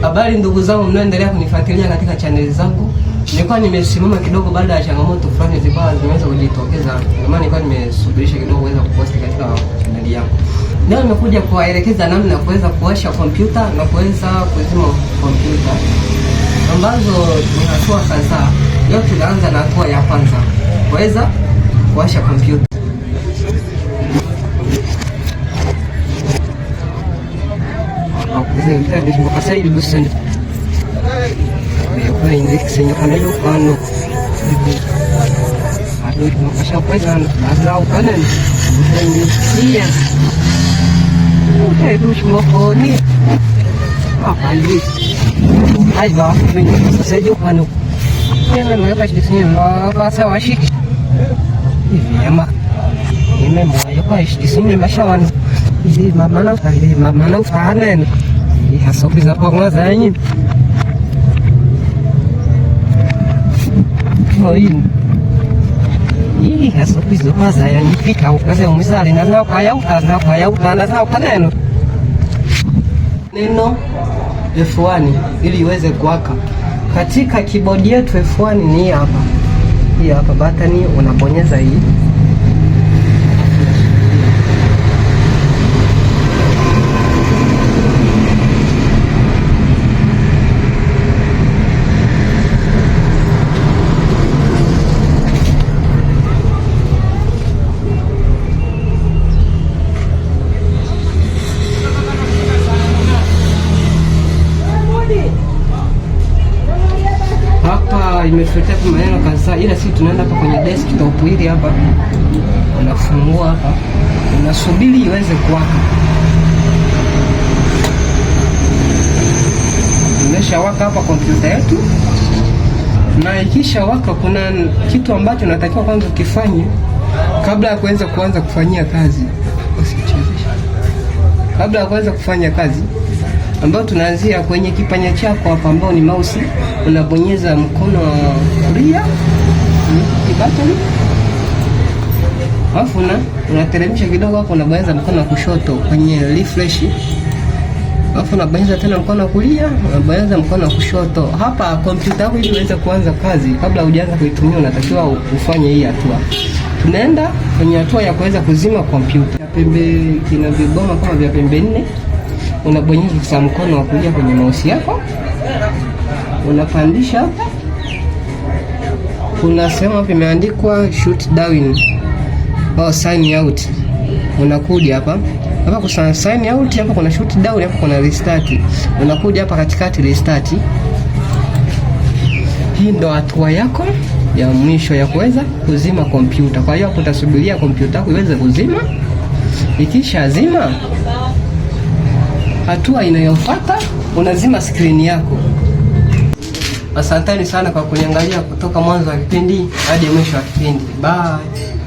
Habari ndugu zangu mnaoendelea kunifuatilia katika channel zangu. Nilikuwa nimesimama kidogo baada ya changamoto fulani zilikuwa zimeweza kujitokeza. Ndio maana nilikuwa nimesubirisha kidogo kuweza kupost katika channel yangu. Leo nimekuja kuwaelekeza namna ya kuweza kuwasha kompyuta na kuweza kuzima kompyuta, ambazo ni hatua kadhaa. Leo tunaanza na hatua ya kwanza, kuweza kuwasha kompyuta. Kasih busan. Apa ini kesini kan itu kan. Aduh, mau siapa kan? Azau kanan. Bukan dia. Itu semua koni. Apa ini? Hai bah, ini saja kan. Ini mereka di sini apa saya asyik. Iya mak. Ini mau apa di sini masawan. Ini mama fahanan. Hasopi za kwanza yenyewe. Hii hasopi za kwanza yani fika ukaze umesali na nao kaya utana zao kaneno. Neno F1 ili iweze kuwaka. Katika keyboard yetu F1 ni hapa. Hii hapa button unabonyeza hii. Imefuata kwa maneno kadhaa, ila sisi tunaenda hapa kwenye desktop hili hapa. Unafungua hapa. Unasubiri iweze kuwaka. Imeshawaka hapa kompyuta yetu. Na ikisha waka kuna kitu ambacho natakiwa kwanza ukifanye kabla ya kuanza kufanyia kazi. Usichezeshe. Kabla ya kuanza kufanya kazi, ambao tunaanzia kwenye kipanya chako hapa ambao ni mouse, unabonyeza mkono wa kulia button, alafu unateremsha kidogo hapo, unabonyeza mkono wa kushoto kwenye refresh, alafu unabonyeza tena mkono wa kulia, unabonyeza mkono wa kushoto. Hapa kompyuta yako ili iweze kuanza kazi, kabla hujaanza kuitumia unatakiwa ufanye hii hatua. Tunaenda kwenye hatua ya kuweza kuzima kompyuta. Pembe kina viboma kama vya pembe 4. Unabonyeza kwa mkono wa kulia kwenye mouse yako, unapandisha hapa. Kuna sehemu hapa imeandikwa shoot down au sign out. Unakuja hapa kuna sign out, hapa kuna shoot down, hapa kuna restart. Unakuja hapa katikati restart. Hii ndo hatua yako ya mwisho ya kuweza kuzima kompyuta. Kwa hiyo utasubiria kompyuta yako iweze kuzima. Ikisha zima, hatua inayofuata unazima screen yako. Asanteni sana kwa kuniangalia kutoka mwanzo wa kipindi hadi mwisho wa kipindi. Bye.